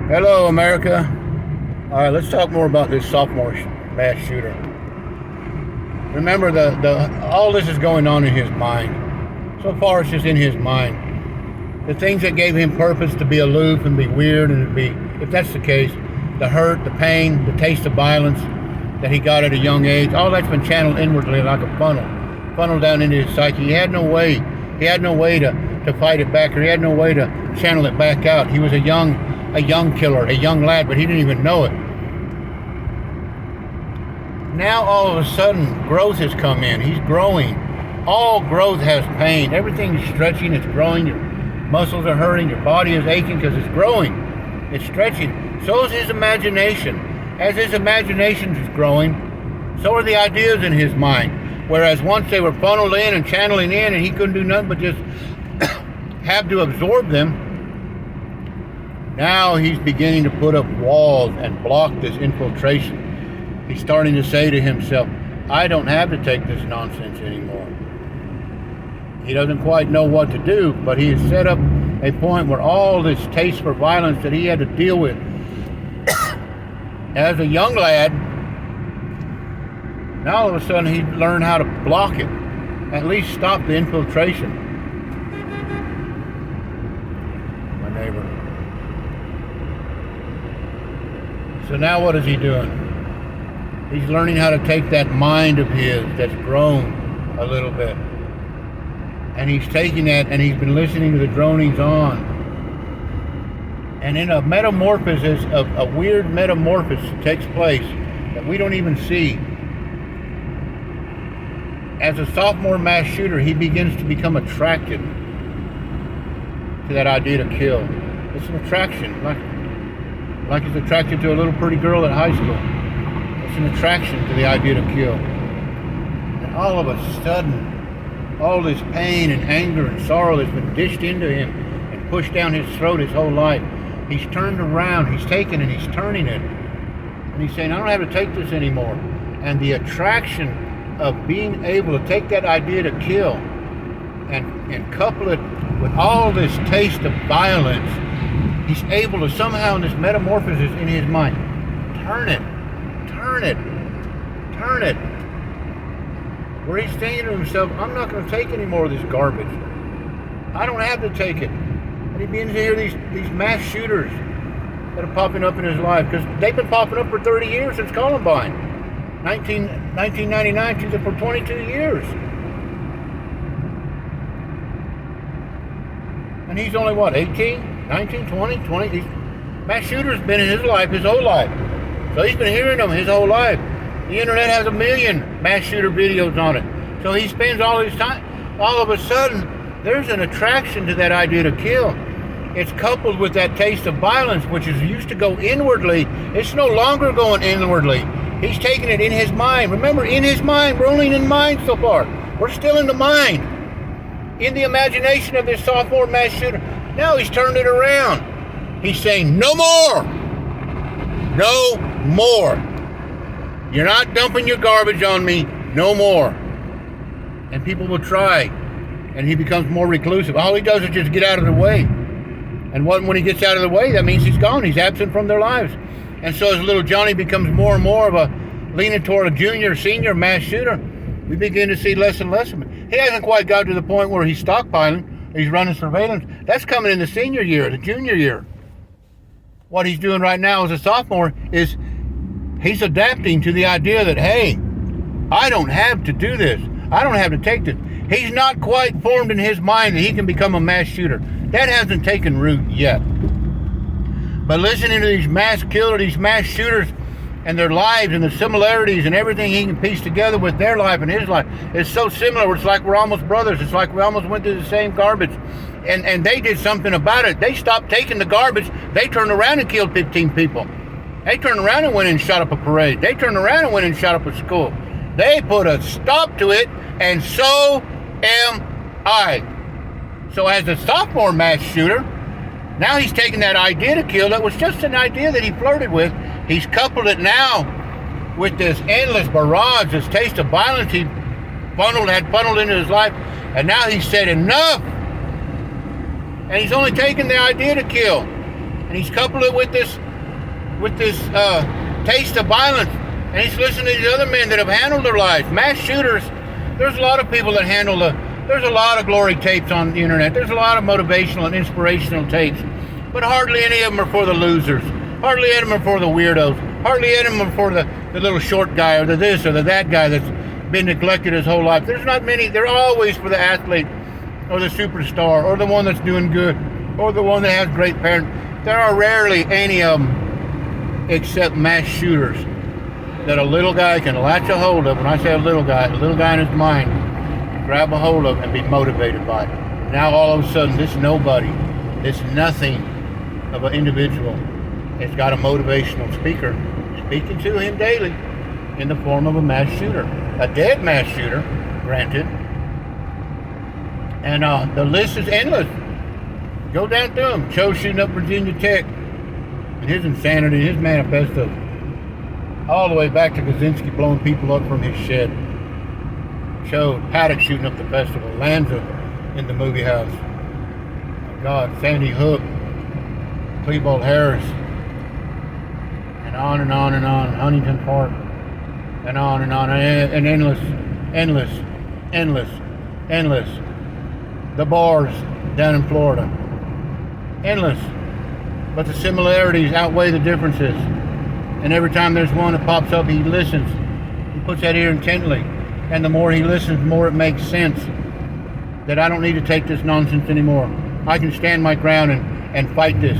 Hello, America. All right, let's talk more about this sophomore mass shooter. Remember, all this is going on in his mind. So far, it's just in his mind. The things that gave him purpose to be aloof and be weird and to be, if that's the case, the hurt, the pain, the taste of violence that he got at a young age, all that's been channeled inwardly like a funnel down into his psyche. He had no way to fight it back, or he had no way to channel it back out. He was a young killer, a young lad, but he didn't even know it. Now all of a sudden growth has come in. He's growing. All growth has pain. Everything's stretching, it's growing. Your muscles are hurting, your body is aching because it's growing. It's stretching. So is his imagination. As his imagination is growing, so are the ideas in his mind. Whereas once they were funneled in and channeling in and he couldn't do nothing but just have to absorb them, now he's beginning to put up walls and block this infiltration. He's starting to say to himself, I don't have to take this nonsense anymore. He doesn't quite know what to do, but he has set up a point where all this taste for violence that he had to deal with as a young lad, now all of a sudden he learned how to block it, at least stop the infiltration. My neighbor. So now what is he doing? He's learning how to take that mind of his that's grown a little bit. And he's taking that and he's been listening to the dronings on. And in a metamorphosis, a weird metamorphosis takes place that we don't even see. As a sophomore mass shooter, he begins to become attracted to that idea to kill. It's an attraction, like he's attracted to a little pretty girl at high school. It's an attraction to the idea to kill. And all of a sudden, all this pain and anger and sorrow that's been dished into him and pushed down his throat his whole life, he's turned around, he's taken and he's turning it. And he's saying, I don't have to take this anymore. And the attraction of being able to take that idea to kill and couple it with all this taste of violence, he's able to somehow in this metamorphosis in his mind, turn it. Where he's saying to himself, I'm not going to take any more of this garbage. I don't have to take it. And he begins to hear these mass shooters that are popping up in his life, because they've been popping up for 30 years since Columbine. 1999 to for 22 years. And he's only, 18, 19, 20? These mass shooters been in his life his whole life. So he's been hearing them his whole life. The internet has 1 million mass shooter videos on it. So he spends all his time. All of a sudden, there's an attraction to that idea to kill. It's coupled with that taste of violence, which is used to go inwardly. It's no longer going inwardly. He's taking it in his mind. Remember, in his mind. We're only in mind so far. We're still in the mind. In the imagination of this sophomore mass shooter. Now he's turned it around. He's saying, no more. No more. You're not dumping your garbage on me. No more. And people will try. And he becomes more reclusive. All he does is just get out of the way. And when he gets out of the way, that means he's gone. He's absent from their lives. And so as little Johnny becomes more and more of a leaning toward a junior, senior mass shooter, we begin to see less and less of him. He hasn't quite got to the point where he's stockpiling. He's running surveillance. That's coming in the senior year, the junior year. What he's doing right now as a sophomore is he's adapting to the idea that, hey, I don't have to do this. I don't have to take this. He's not quite formed in his mind that he can become a mass shooter. That hasn't taken root yet. But listening to these mass killers, these mass shooters, and their lives and the similarities and everything he can piece together with their life and his life, it's so similar. It's like we're almost brothers. It's like we almost went through the same garbage. And they did something about it. They stopped taking the garbage. They turned around and killed 15 people. They turned around and went and shot up a parade. They turned around and went and shot up a school. They put a stop to it, and so am I. So as a sophomore mass shooter, now he's taken that idea to kill that was just an idea that he flirted with. He's coupled it now with this endless barrage, this taste of violence he had funneled into his life. And now he said enough. And he's only taken the idea to kill. and he's coupled it with this taste of violence, and he's listening to these other men that have handled their lives. Mass shooters, there's a lot of people that handle there's a lot of glory tapes on the internet. There's a lot of motivational and inspirational tapes, but hardly any of them are for the losers. Hardly any of them are for the weirdos. Hardly any of them are for the little short guy or the this or the that guy that's been neglected his whole life. There's not many. They're always for the athlete or the superstar or the one that's doing good or the one that has great parents. There are rarely any of them except mass shooters that a little guy can latch a hold of. When I say a little guy in his mind, grab a hold of and be motivated by it. Now all of a sudden, this nobody, this nothing of an individual has got a motivational speaker speaking to him daily in the form of a mass shooter. A dead mass shooter, granted. And the list is endless. Go down through them. Cho shooting up Virginia Tech and his insanity, his manifesto. All the way back to Kaczynski blowing people up from his shed. Cho, Paddock shooting up the festival. Lanza in the movie house. My God, Sandy Hook. Klebold Harris. And on and on and on. Huntington Park. And on and on. And endless. The bars down in Florida. Endless. But the similarities outweigh the differences. And every time there's one that pops up, he listens. He puts that ear intently. And the more he listens, the more it makes sense that I don't need to take this nonsense anymore. I can stand my ground and fight this.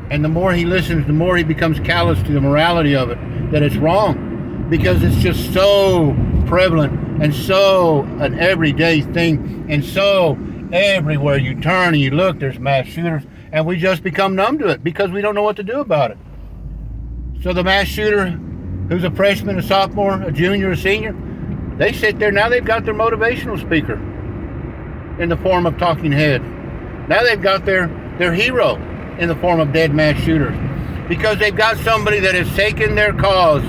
And the more he listens, the more he becomes callous to the morality of it, that it's wrong. Because it's just so prevalent and so an everyday thing. And so everywhere you turn and you look, there's mass shooters. And we just become numb to it because we don't know what to do about it. So the mass shooter, who's a freshman, a sophomore, a junior, a senior, they sit there. Now they've got their motivational speaker in the form of talking head. Now they've got their hero in the form of dead mass shooters, because they've got somebody that has taken their cause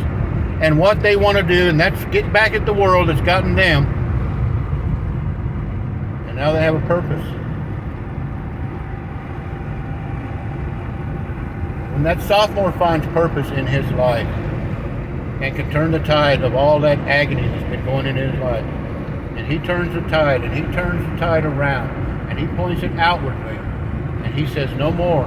and what they want to do, and that's get back at the world that's gotten them. And now they have a purpose. When that sophomore finds purpose in his life and can turn the tide of all that agony that's been going in his life, and he turns the tide around, and he points it outwardly, and he says no more.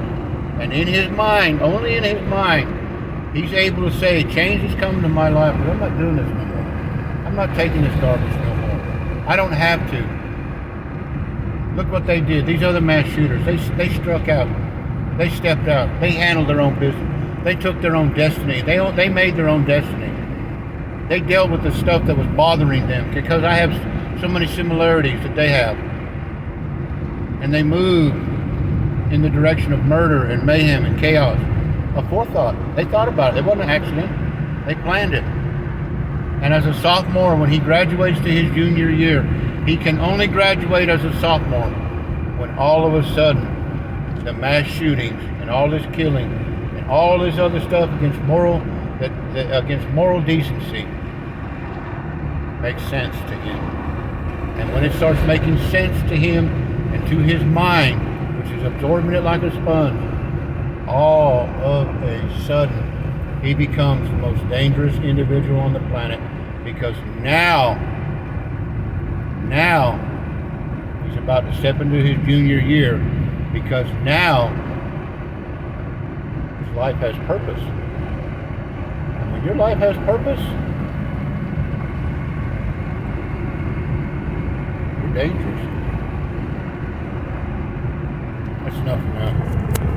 And in his mind, only in his mind, he's able to say, change is coming to my life, but I'm not doing this no more. I'm not taking this garbage no more. I don't have to. Look what they did. These other mass shooters, they struck out. They stepped out. They handled their own business. They took their own destiny. They made their own destiny. They dealt with the stuff that was bothering them, because I have so many similarities that they have. And they moved in the direction of murder and mayhem and chaos. A forethought. They thought about it. It wasn't an accident. They planned it. And as a sophomore, when he graduates to his junior year, he can only graduate as a sophomore when all of a sudden the mass shootings and all this killing and all this other stuff against moral decency makes sense to him. And when it starts making sense to him and to his mind, which is absorbing it like a sponge, all of a sudden he becomes the most dangerous individual on the planet, because now he's about to step into his junior year, because now his life has purpose. And when your life has purpose, you're dangerous. That's enough for now.